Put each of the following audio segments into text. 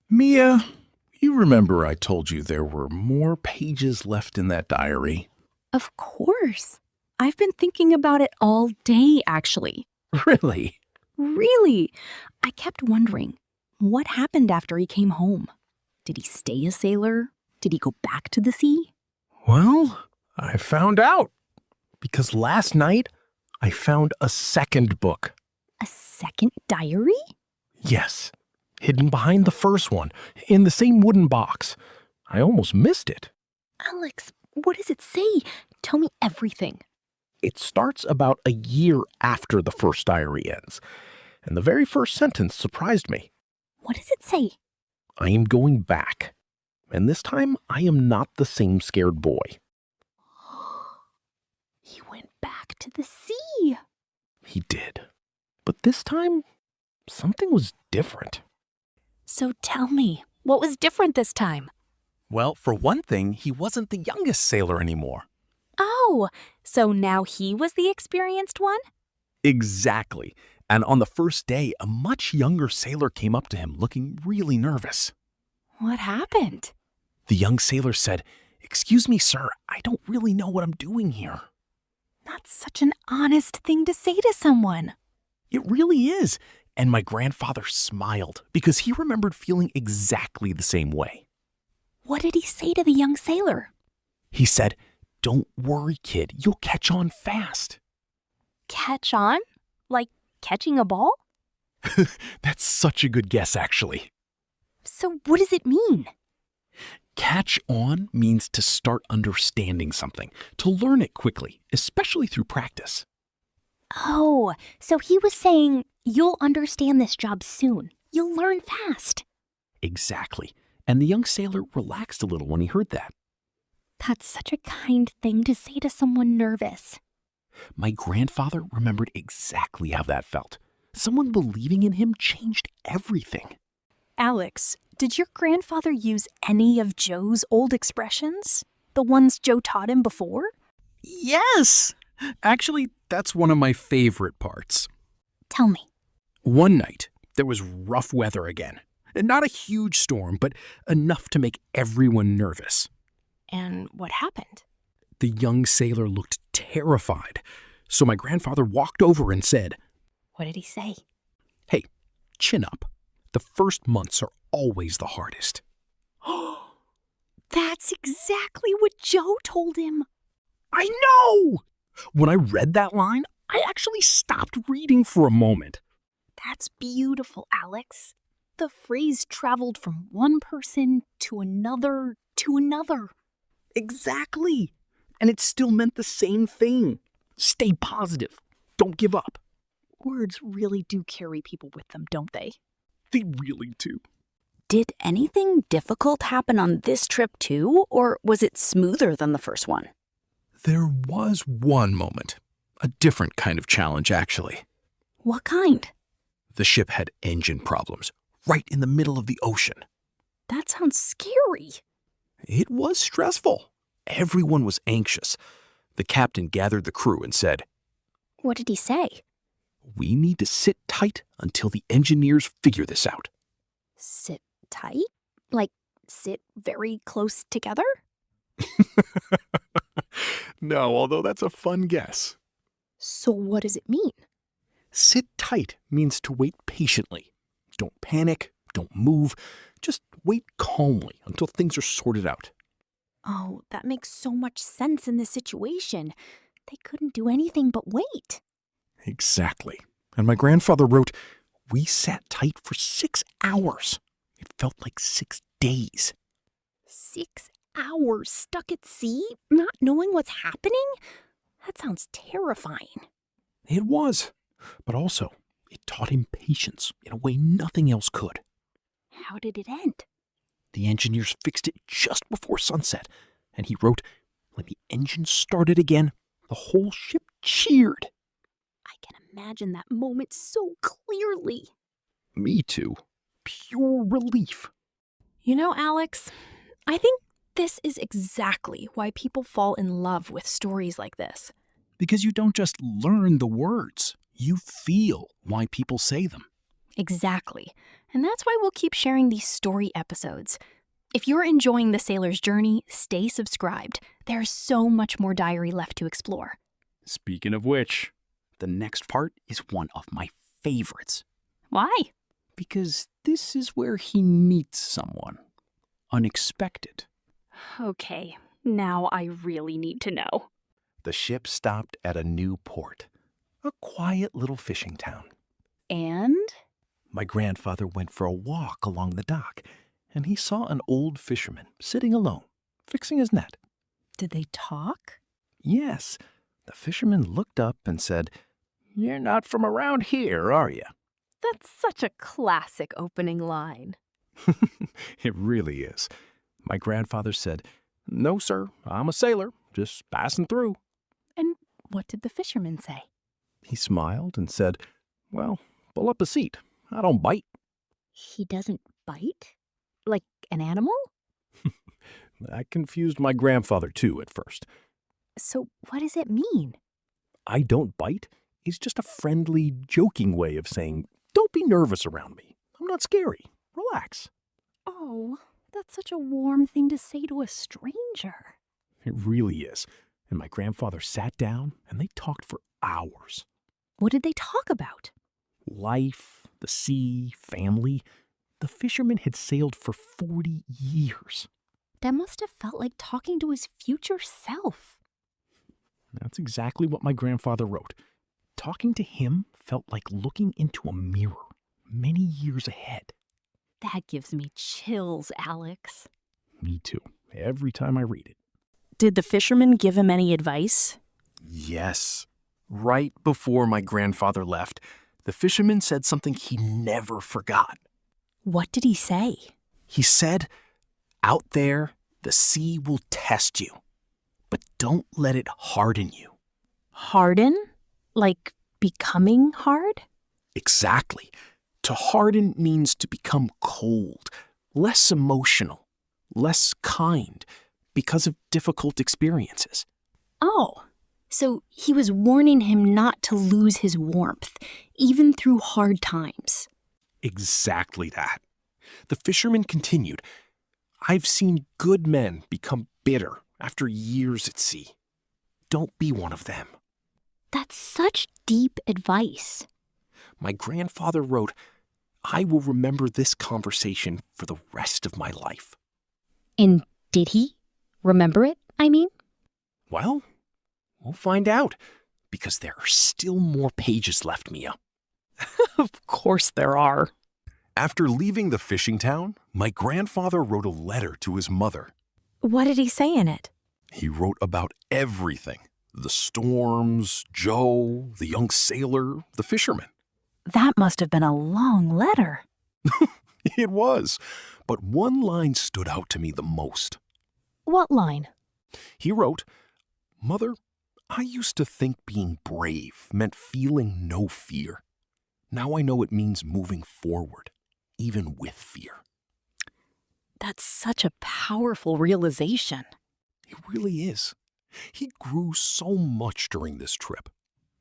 Mia, you remember I told you there were more pages left in that diary? Of course. I've been thinking about it all day, actually. Really? Really? I kept wondering, what happened after he came home? Did he stay a sailor? Did he go back to the sea? Well, I found out. Because last night, I found a second book. A second diary? Yes, hidden behind the first one, in the same wooden box. I almost missed it. Alex, what does it say? Tell me everything. It starts about a year after the first diary ends, and the very first sentence surprised me. What does it say? I am going back, and this time I am not the same scared boy. He went back to the sea. He did. But this time, something was different. So tell me, what was different this time? Well, for one thing, he wasn't the youngest sailor anymore. Oh, so now he was the experienced one? Exactly. And on the first day, a much younger sailor came up to him looking really nervous. What happened? The young sailor said, "Excuse me, sir, I don't really know what I'm doing here." That's such an honest thing to say to someone. It really is. And my grandfather smiled because he remembered feeling exactly the same way. What did he say to the young sailor? He said, "Don't worry, kid, you'll catch on fast." Catch on? Like catching a ball? That's such a good guess, actually. So what does it mean? Catch on means to start understanding something, to learn it quickly, especially through practice. Oh, so he was saying, you'll understand this job soon. You'll learn fast. Exactly. And the young sailor relaxed a little when he heard that. That's such a kind thing to say to someone nervous. My grandfather remembered exactly how that felt. Someone believing in him changed everything. Alex, did your grandfather use any of Joe's old expressions? The ones Joe taught him before? Yes! Actually, that's one of my favorite parts. Tell me. One night, there was rough weather again. Not a huge storm, but enough to make everyone nervous. And what happened? The young sailor looked terrified, so my grandfather walked over and said, What did he say? "Hey, chin up. The first months are always the hardest." That's exactly what Joe told him. I know! When I read that line, I actually stopped reading for a moment. That's beautiful, Alex. The phrase traveled from one person to another to another. Exactly. And it still meant the same thing. Stay positive. Don't give up. Words really do carry people with them, don't they? They really do. Did anything difficult happen on this trip too, or was it smoother than the first one? There was one moment. A different kind of challenge, actually. What kind? The ship had engine problems, right in the middle of the ocean. That sounds scary. It was stressful. Everyone was anxious. The captain gathered the crew and said, What did he say? "We need to sit tight until the engineers figure this out." Sit tight? Like sit very close together? No, although that's a fun guess. So what does it mean? Sit tight means to wait patiently. Don't panic, don't move, just wait calmly until things are sorted out. Oh, that makes so much sense in this situation. They couldn't do anything but wait. Exactly. And my grandfather wrote, "We sat tight for 6 hours. It felt like 6 days." 6 hours stuck at sea, not knowing what's happening? That sounds terrifying. It was. But also, it taught him patience in a way nothing else could. How did it end? The engineers fixed it just before sunset, and he wrote, when the engine started again, the whole ship cheered. I can imagine that moment so clearly. Me too. Pure relief. You know, Alex, I think this is exactly why people fall in love with stories like this. Because you don't just learn the words, you feel why people say them. Exactly. And that's why we'll keep sharing these story episodes. If you're enjoying The Sailor's Journey, stay subscribed. There's so much more diary left to explore. Speaking of which, the next part is one of my favorites. Why? Because this is where he meets someone unexpected. Okay, now I really need to know. The ship stopped at a new port, a quiet little fishing town. And? My grandfather went for a walk along the dock, and he saw an old fisherman sitting alone, fixing his net. Did they talk? Yes, the fisherman looked up and said, "You're not from around here, are you?" That's such a classic opening line. It really is. My grandfather said, "No, sir, I'm a sailor, just passing through." And what did the fisherman say? He smiled and said, "Well, pull up a seat. I don't bite." He doesn't bite? Like an animal? That confused my grandfather, too, at first. So what does it mean? "I don't bite" is just a friendly, joking way of saying, "Don't be nervous around me. I'm not scary. Relax." Oh, that's such a warm thing to say to a stranger. It really is. And my grandfather sat down and they talked for hours. What did they talk about? Life, the sea, family. The fisherman had sailed for 40 years. That must have felt like talking to his future self. That's exactly what my grandfather wrote. Talking to him felt like looking into a mirror many years ahead. That gives me chills, Alex. Me too, every time I read it. Did the fisherman give him any advice? Yes. Right before my grandfather left, the fisherman said something he never forgot. What did he say? He said, "Out there, the sea will test you, but don't let it harden you." Harden? Like becoming hard? Exactly. To harden means to become cold, less emotional, less kind, because of difficult experiences. Oh, so he was warning him not to lose his warmth, even through hard times. Exactly that. The fisherman continued, "I've seen good men become bitter after years at sea. Don't be one of them." That's such deep advice. My grandfather wrote, "I will remember this conversation for the rest of my life." And did he remember it, I mean? Well, we'll find out, because there are still more pages left, Mia. Of course there are. After leaving the fishing town, my grandfather wrote a letter to his mother. What did he say in it? He wrote about everything: the storms, Joe, the young sailor, the fisherman. That must have been a long letter. It was, but one line stood out to me the most. What line? He wrote, "Mother, I used to think being brave meant feeling no fear. Now I know it means moving forward, even with fear." That's such a powerful realization. It really is. He grew so much during this trip.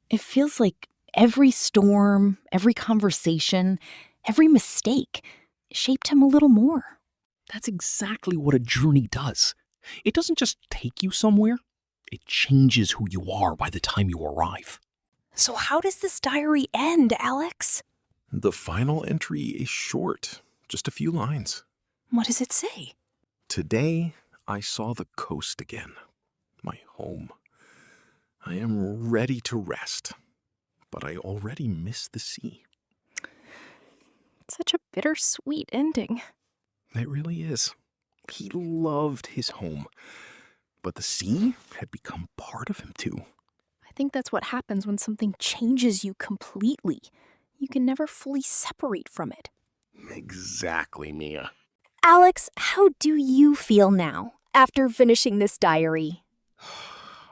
It feels like every storm, every conversation, every mistake shaped him a little more. That's exactly what a journey does. It doesn't just take you somewhere, it changes who you are by the time you arrive. So how does this diary end, Alex? The final entry is short, just a few lines. What does it say? "Today, I saw the coast again, my home. I am ready to rest, but I already miss the sea." Such a bittersweet ending. It really is. He loved his home, but the sea had become part of him too. I think that's what happens when something changes you completely. You can never fully separate from it. Exactly, Mia. Alex, how do you feel now after finishing this diary?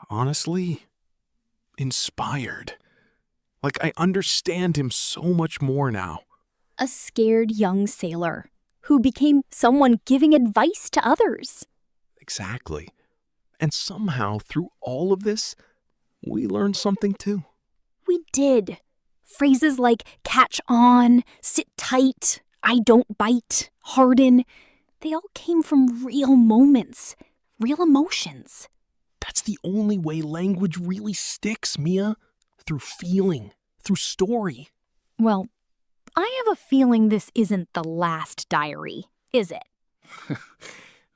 Honestly, inspired. Like I understand him so much more now. A scared young sailor who became someone giving advice to others. Exactly. And somehow, through all of this, we learned something too. We did. Phrases like catch on, sit tight, I don't bite, harden. They all came from real moments, real emotions. That's the only way language really sticks, Mia. Through feeling, through story. Well, I have a feeling this isn't the last diary, is it?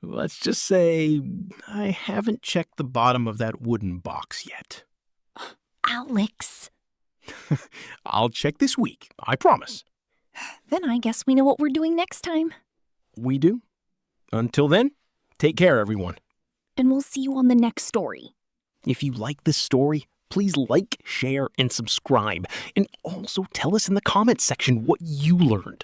Let's just say I haven't checked the bottom of that wooden box yet. Alex. I'll check this week, I promise. Then I guess we know what we're doing next time. We do. Until then, take care, everyone. And we'll see you on the next story. If you like this story, please like, share, and subscribe. And also tell us in the comments section what you learned.